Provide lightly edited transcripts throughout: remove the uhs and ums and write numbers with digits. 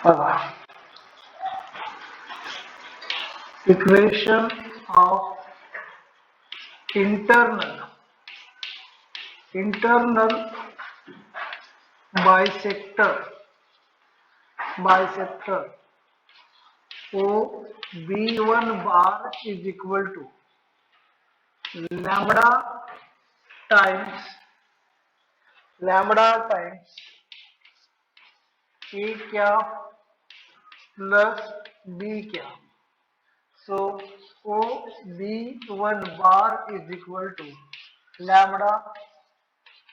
बघा, equation of internal bisector O B1 bar is equal to lambda times A cap plus B cap. So OB1 bar is equal to lambda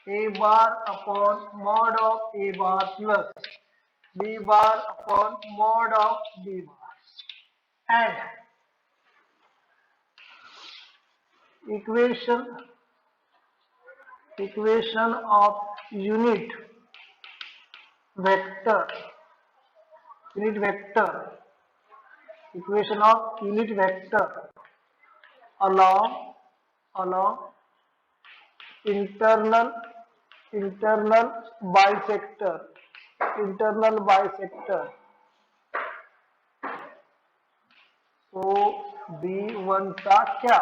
A bar upon mod of A bar plus B bar upon mod of B bar, and equation of vector unit vector equation of unit vector along internal internal bisector O B one चा क्या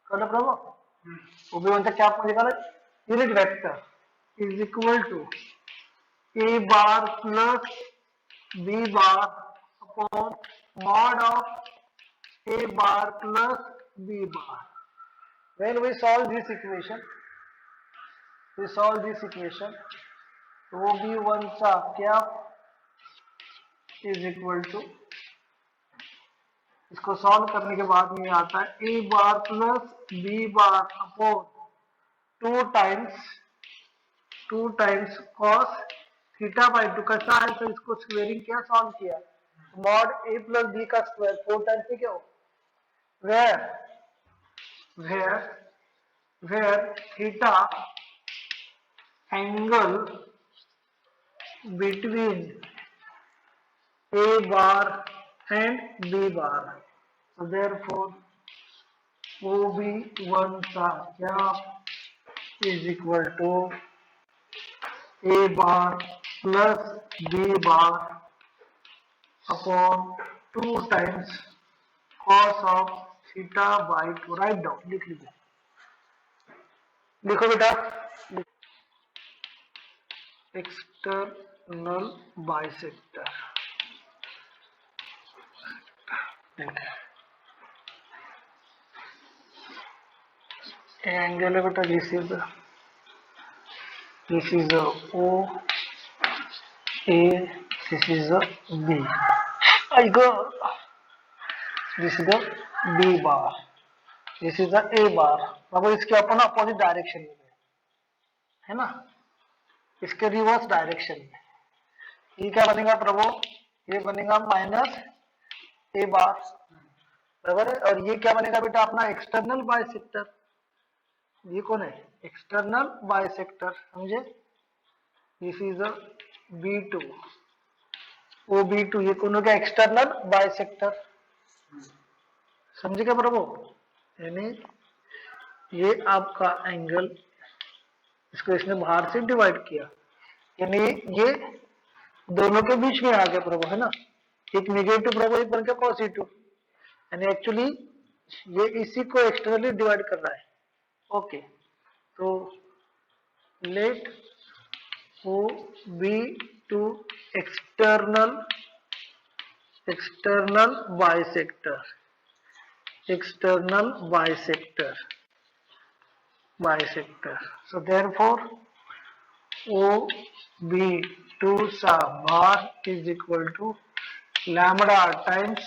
कळलं प्रभू ओ B one चा क्या म्हणजे काय unit vector is equal to A bar plus B bar upon mod of a bar plus b bar. When we solve this equation, OB1 चा क्या is equal to, इसको सॉल्व करने के बाद में आता है a bar plus b bar upon two times cos theta by two. कैसा है तो इसको स्क्वेयरिंग क्या सॉल्व किया, मॉड a प्लस b का स्क्वायर 4 टाइम्स क्या हो, where theta angle between A bar and B bar. So therefore OB1 का क्या is equal to A bar plus B bar upon 2 times cos of theta by 2. Write down, लिख लीजिए, लिखो बेटा. External bisector angle है बेटा, this is O A, this is B, I go, this is B bar, this is A bar. अब इसके अपन opposite direction में है ना, इसके रिवर्स डायरेक्शन में ये क्या बनेगा प्रभु, ये बनेगा माइनस ए बार, बराबर है. और ये क्या बनेगा बेटा अपना एक्सटर्नल बाइसेक्टर. ये कौन है, एक्सटर्नल बाइसेक्टर, समझे. दिस इज B2 OB2, ये कौन हो गया, एक्सटर्नल बाइसेक्टर. समझे क्या प्रभु, यानी ये आपका एंगल, इसको इसने बाहर से डिवाइड किया, यानी ये दोनों के बीच में आ गया प्रभु, है ना. एक नेगेटिव प्रभु, एक बन गया पॉजिटिव, यानी एक्चुअली ये इसी को एक्सटर्नली डिवाइड कर रहा है. ओके, तो let O B two external bisector So therefore OB2 सा bar is equal to lambda times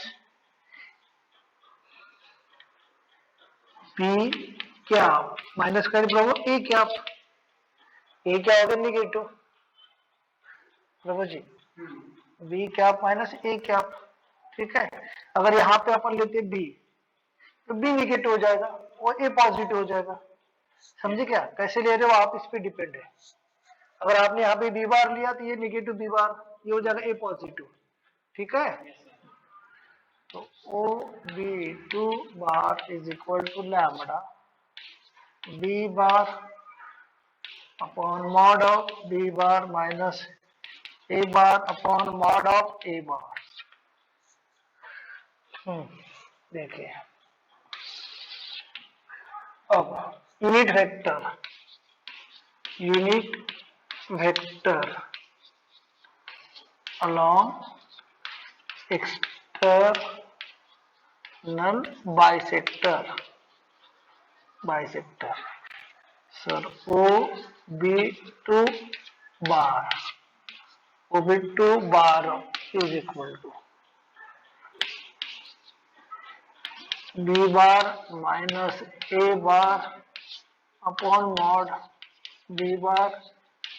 P क्या माइनस कर प्रभु ए क्या होगा निगेटिव प्रभु जी, बी क्या माइनस ए क्या, ठीक है. अगर यहाँ पे अपन लेते बी तो बी निगेटिव हो जाएगा और ए पॉजिटिव हो जाएगा. समझे क्या, कैसे ले रहे हो आप, इस पे डिपेंड है. अगर आपने यहाँ पे बी बार लिया तो ये निगेटिव बी बार, ये हो जाएगा ए पॉजिटिव, ठीक है. तो OB2 bar is equal to lambda B bar upon mod of B bar minus A bar upon mod of A bar. देखिए अब unit vector along external bisector sir bar OB2 bar is equal to B bar minus A bar upon mod B bar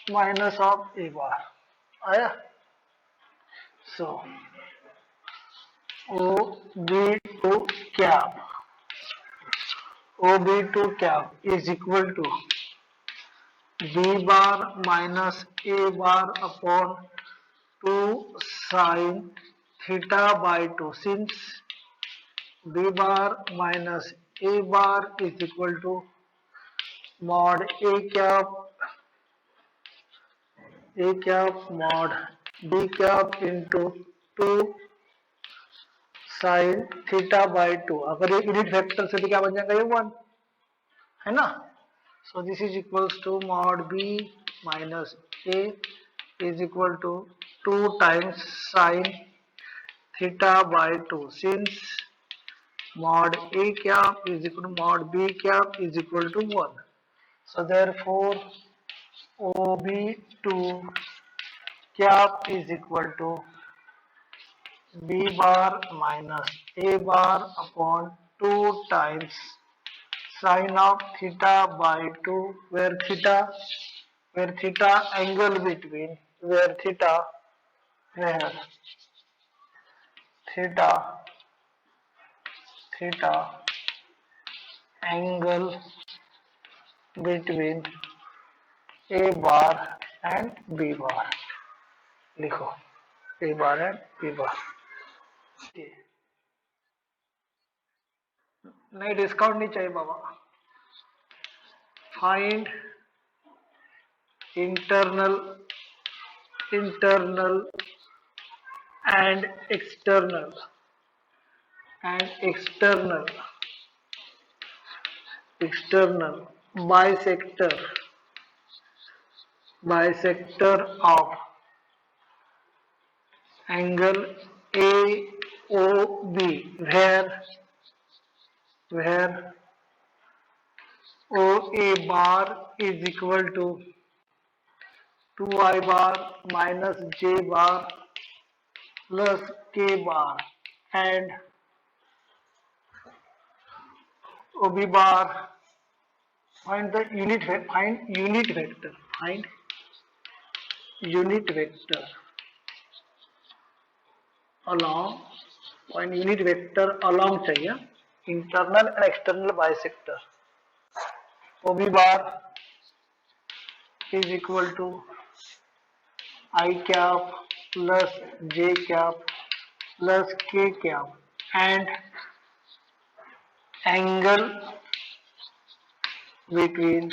minus of A bar आया so OB2 cap is equal to B bar minus A bar upon 2 sin theta by 2 since B bar minus A bar is equal to mod A cap mod B cap into 2 sin theta by 2 अगर ये unit vector से तो क्या बन जाएगा ये 1 है ना so this is equals to mod B minus A is equal to 2 times sin theta by 2 since mod A cap is equal to mod B cap is equal to 1 so therefore OB2 cap is equal to B bar minus A bar upon 2 times sin of theta by 2 where theta angle between where theta angle between A bar and B bar लिखो A bar and B bar नहीं discount नहीं चाहिए बाबा find internal and external bisector of angle AOB where OA bar is equal to 2I bar minus J bar plus K bar and OB bar find unit vector along चाहिए internal and external bisector OB bar is equal to I cap plus J cap plus K cap and angle between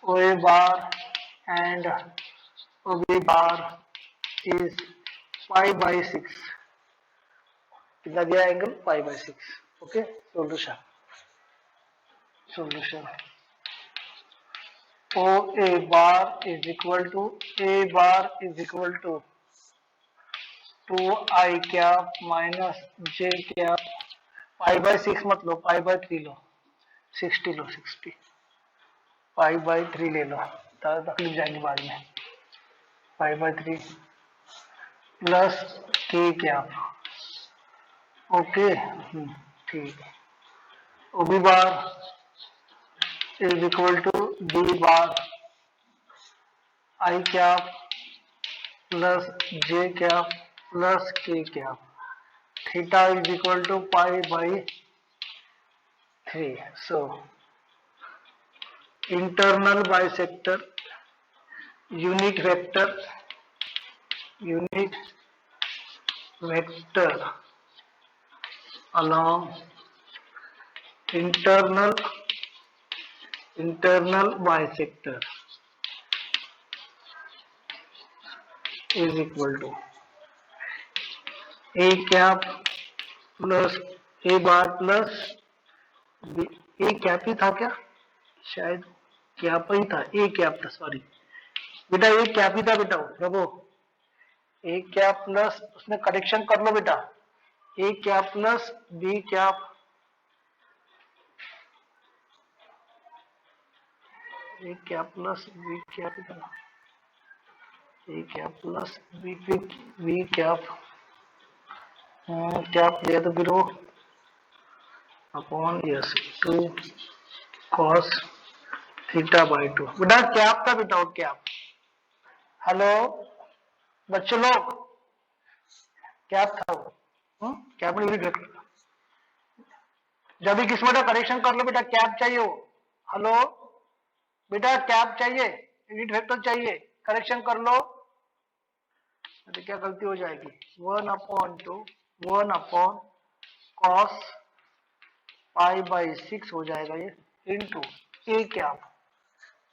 OA bar and OB bar is pi by 6 कितना दिया angle pi by 6 okay solution OA bar is equal to A bar is equal to 2I cap minus J cap pi by 6 मत लो pi by 3 low 60 pi by 3 ले लो तकलीफ जाएगी बाद में pi by 3 plus K cap okay ठीक है OB bar is equal to B bar I cap plus J cap plus K cap theta is equal to pi by 3 so internal bisector unit vector along internal bisector is equal to A cap plus A bar plus B. A cap ही था क्या, शायद cap ही था, A cap था, sorry बेटा A cap ही था बेटा देखो, ए कैप प्लस उसमें करेक्शन कर लो बेटा, A cap plus B cap, A cap plus B cap ही था ना, A cap plus B cap, cap दिया तो फिर वो अपॉन यस 2 कॉस थीटा बाई 2 बेटा कैप था बेटा, वो कैप। हेलो बच्चों लोग, कैप था वो, कैप में यूनिट वेक्टर, जब भी किसी बेटा करेक्शन कर लो बेटा कैप चाहिए वो। हेलो बेटा कैप चाहिए, यूनिट वेक्टर चाहिए, करेक्शन कर लो, तो क्या गलती हो जाएगी, 1/2 1 कॉस पाई बाई 6 हो जाएगा ये, इंटू ए कैप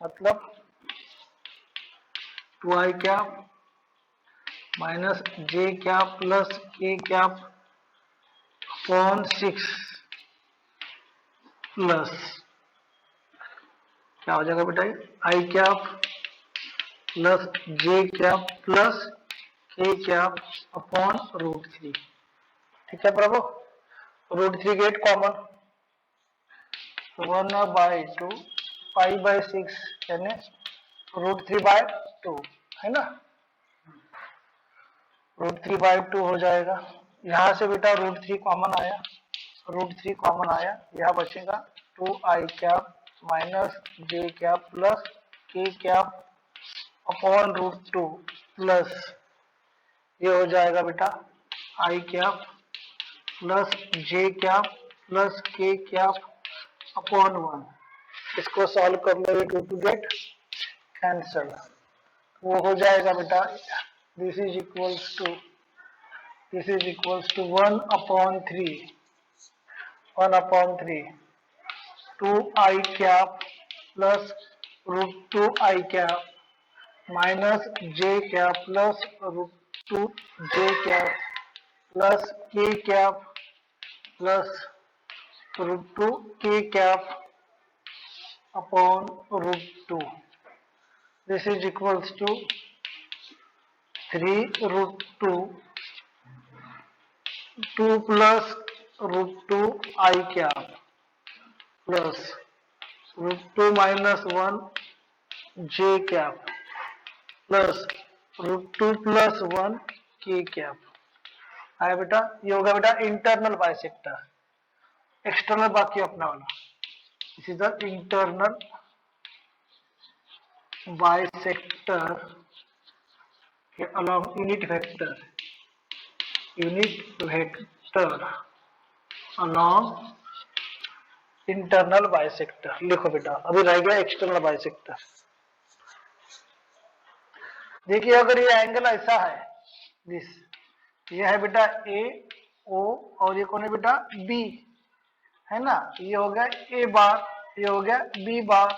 मतलब 2i cap minus J cap plus K cap upon 6 plus क्या हो जाएगा बेटा, आई कैप प्लस जे cap plus K cap upon √3। ठीक है प्रभु, √3 गेट कॉमन, 1/2 पाई बाई 6 यानी √3/2 है ना, √3/2 हो जाएगा। यहाँ से बेटा √3 कॉमन आया, √3 कॉमन आया, यहाँ बचेगा 2i cap minus J cap plus K cap upon √2 plus ये हो जाएगा बेटा आई कैप प्लस जे cap plus K cap upon 1। इसको सॉल्व कर लो, 2 गेट कैंसल, वो हो जाएगा बेटा this is equals to 1/3 2i cap plus √2i cap minus J cap plus √2 J cap plus K cap plus √2 K cap upon √2। This is equals to 3√2 2 plus √2 I cap plus √2 minus 1 J cap plus √2 plus 1 K cap आया बेटा। ये होगा बेटा internal bisector, external बाकी अपना वाला, this is the internal bisector के along unit vector along internal bisector. लिखो बेटा, अभी रह गया एक्सटर्नल बाइसेक्टर। देखिए अगर ये एंगल ऐसा है, दिस ये है बेटा ए ओ और ये कौन है बेटा बी, है ना, ये हो गया ए बार, ये हो गया बी बार,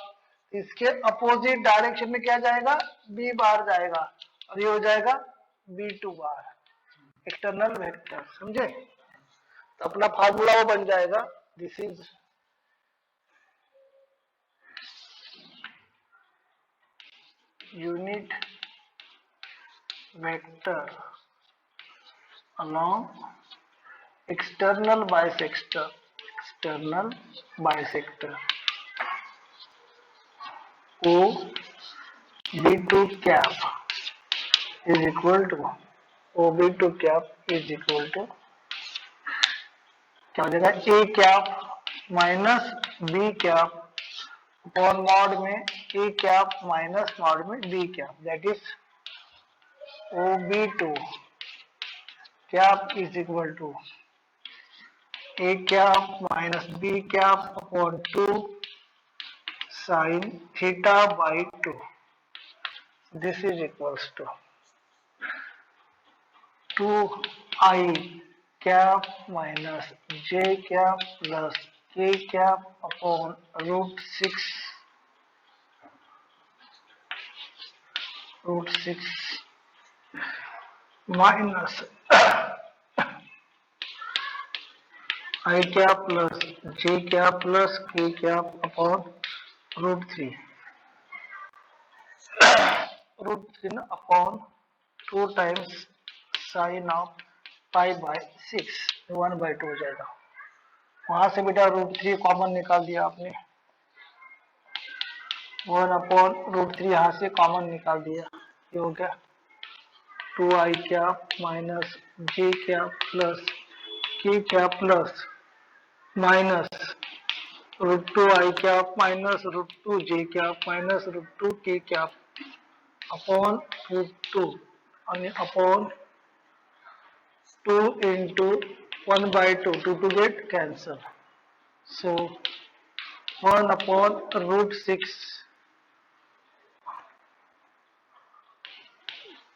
इसके अपोजिट डायरेक्शन में क्या जाएगा, बी बार जाएगा, और ये हो जाएगा B2 बार, एक्सटर्नल वेक्टर, समझे। तो अपना फार्मूला वो बन जाएगा, this is unit vector along external bisector O B2 cap is equal to OB2 cap is equal to क्या हो जाएगा, A cap minus B cap upon mod में ए कैप माइनस मॉड में B cap, that is OB2 cap is equal to a cap minus b cap upon 2 sin theta by 2. This is equals to 2i cap minus j cap plus k cap upon √6 minus I cap plus J cap plus K cap upon root 3. Root 3 ना upon 2 times sin of pi by 6 1/2 हो जाएगा. वहां से बेटा root 3 common निकाल दिया आपने. 1 upon root 3 यहाँ से कॉमन निकाल दिया. ये हो गया 2i cap minus j cap plus k cap plus minus root 2 i cap minus root 2 j cap minus root 2 k cap upon root 2 आणि upon 2 into 1/2 to get cancel. So 1 upon root 6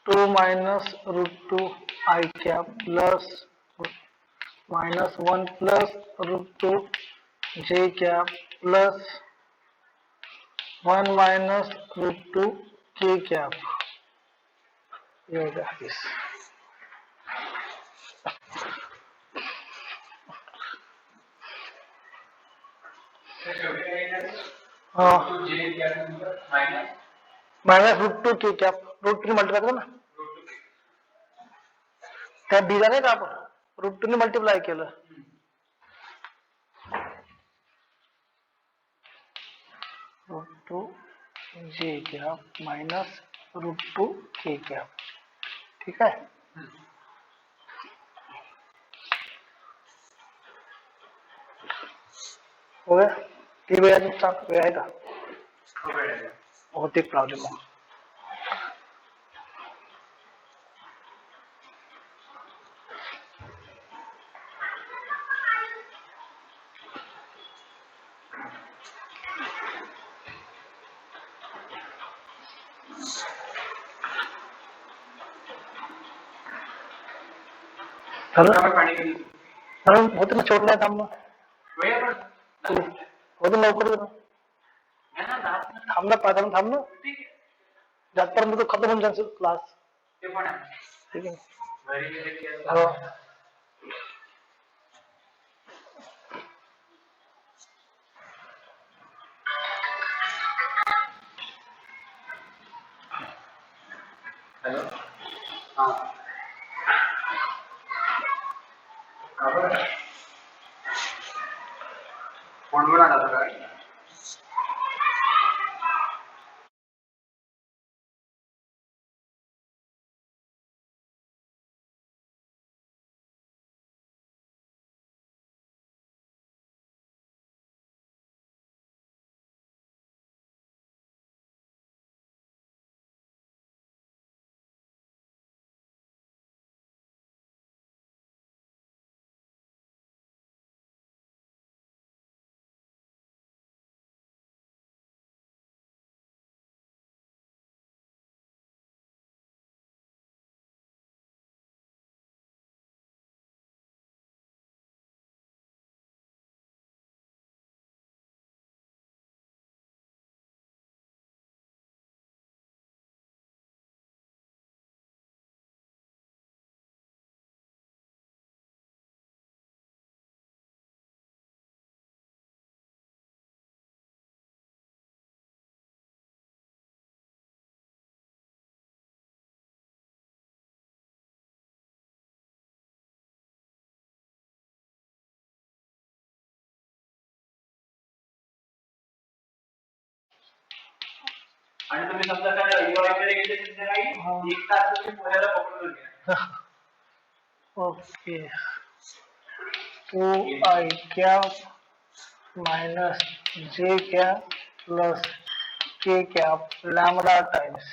2 minus root 2 I cap plus minus 1 plus root 2 j cap plus 1 minus root 2 k cap. ये हो गया इस. हाँ minus root 2 K cap root 3 multiply करा ना त्या दिला नाही का आपण रूट 2 ने मल्टीप्लाय केलं. Root 2 J cap minus root 2 K cap. ठीक आहे. हो गया. ती वेळाचा वेळ आहे का होते प्रॉब्लेम. होते ना छोट नाही थांब होते लवकर थांब ना 5 मिनिट थांब ना जातपर्यंत तो खतम होऊन जाईल क्लास. ठीक आहे. हो हेलो हाँ खबर फोन बना था काय आणि तुम्ही समजा त्या रविवारी गेले संध्याकाळी 1 तास तुम्ही पुण्याला पकडून घ्या. Okay 2i cap minus j cap plus k cap lambda times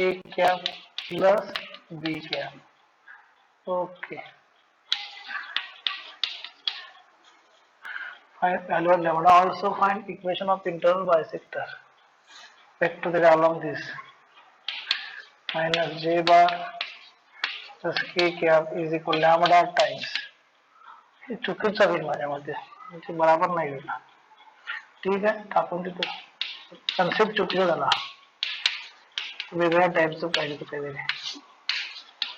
a cap plus b cap. Okay find value of lambda. Also find equation of internal bisector vector that along this minus j bar plus k cap is equal lambda times. हे चुकीचं होईल माझ्यामध्ये म्हणजे बरोबर नाही होईल. ठीक आहे आपण तिथं कन्सेप्ट चुकीचा झाला. वेगळ्या टाईपचं पाहिजे होतं काहीतरी.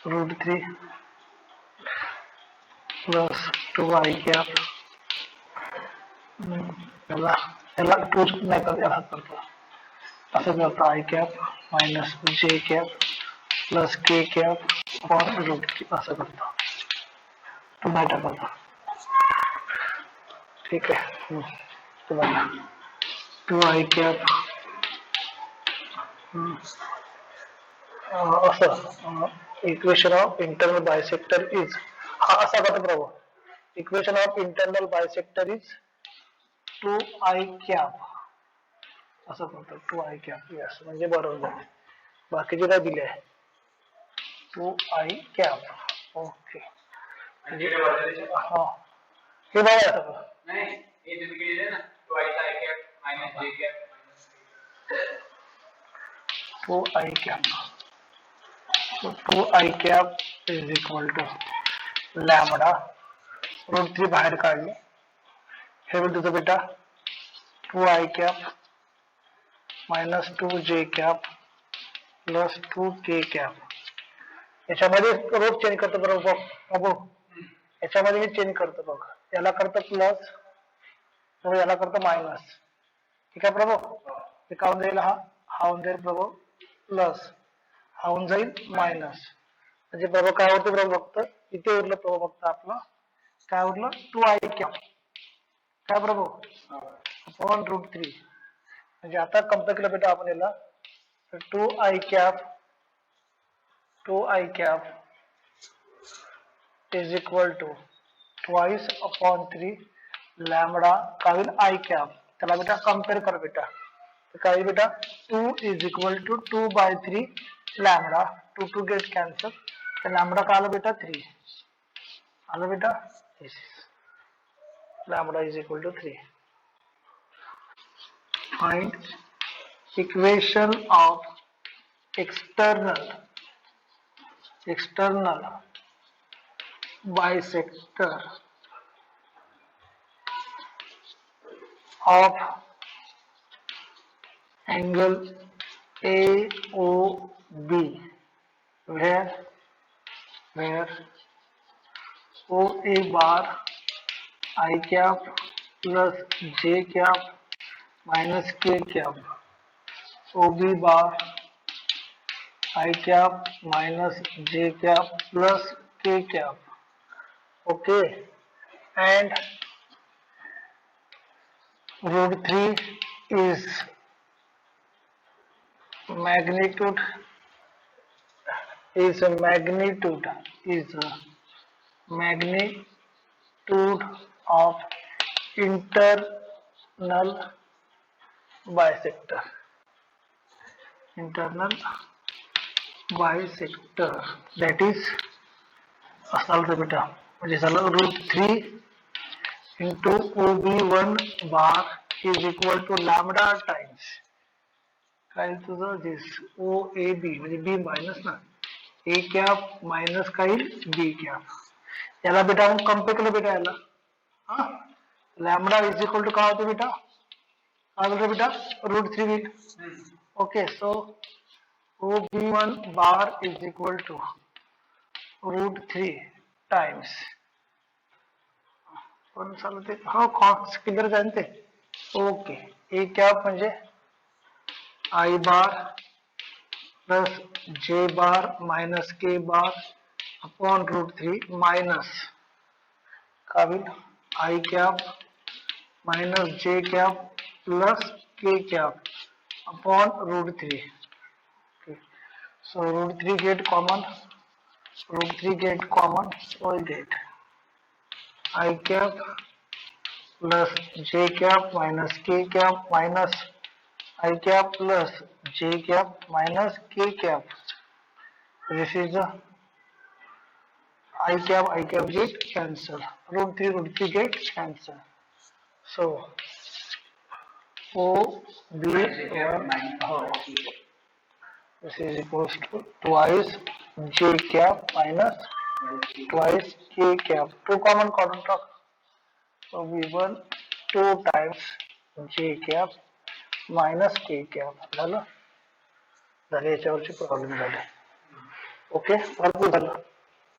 √3 प्लस 2i कॅप, याला याला 2 नाही करत, याला करतो असं करतो, i cap minus J cap plus के कॅप अपॉन √3 असं करतो, तो नाही टाकायचा. ठीक आहे. तुम्हाला 2i कॅप असं equation of internal bisector is, हा असा करतो प्रभू, equation of internal bisector is 2i cap असं करतो, 2i कॅप, यस म्हणजे बरोबर झाले. बाकीचे काय दिले आहे 2i कॅप. ओके म्हणजे हा हे बघा सगळं नाही, हे तुम्ही केलेलं ना, twice i cap minus J cap 2i cap. So 2i cap is equal to lambda, √3 बाहेर काढले, हे होईल तुझं बेटा 2i cap minus 2j cap plus 2k cap. याच्यामध्ये रोज चेंज करतो बरोबर बघ, याच्यामध्ये मी चेंज करतो बघ, याला करतो प्लस, याला करतो मायनस. ठीक आहे प्रभू, हे का होऊन जाईल, हा होऊन जाईल प्रभू प्लस, हा होऊन जाईल मायनस, म्हणजे प्रभू काय होते प्रभू फक्त इथे उरलं प्रभू, फक्त आपलं काय उरलं 2i कॅप, काय प्रभू अपॉन √3. म्हणजे आता कम्पेअर केलं बेटा आपण याला, 2i cap is equal to twice upon 3 lambda काय होईल i कॅप, त्याला बेटा कम्पेअर कर बेटा, काय होईल बेटा 2 is equal to 2/3 lambda, 2 get cancel, तर लॅमडा का आलं बेटा 3 आलं बेटा, lambda is equal to 3. Find equation of external bisector of angle AOB where OA bar I cap plus J cap minus K cap, OB bar I cap minus J cap plus K cap. Okay, and √3 is magnitude is a magnitude of internal bisector, that is असं बेटा, म्हणजे झालं √3 into OB1 bar is equal to lambda times काय तुझं this OAB म्हणजे B minus ना, A cap minus काय B cap, याला बेटा आपण कम्पेअर केलं बेटा याला, हा लॅमडा इज इक्वल टू काय होतं बेटा, काय बोलतो बेटा √3 होईल. Okay, so OB1 bar is equal to √3 times, पण चालते हो किती जाईल ते. ओके, ए कॅप म्हणजे I bar plus J bar minus K bar upon √3 minus काय होईल I cap minus J cap plus K cap upon √3. So √3 get common, so I get I cap plus J cap minus K cap minus I cap plus J cap minus K cap. This is the I cap get cancel. √3 get cancel. So OB1 this is equals to twice J cap minus twice K cap. Two common quadrant of OB1 2 times J cap minus K cap. झालं याच्यावरची problem झाले. Okay भरपूर झालं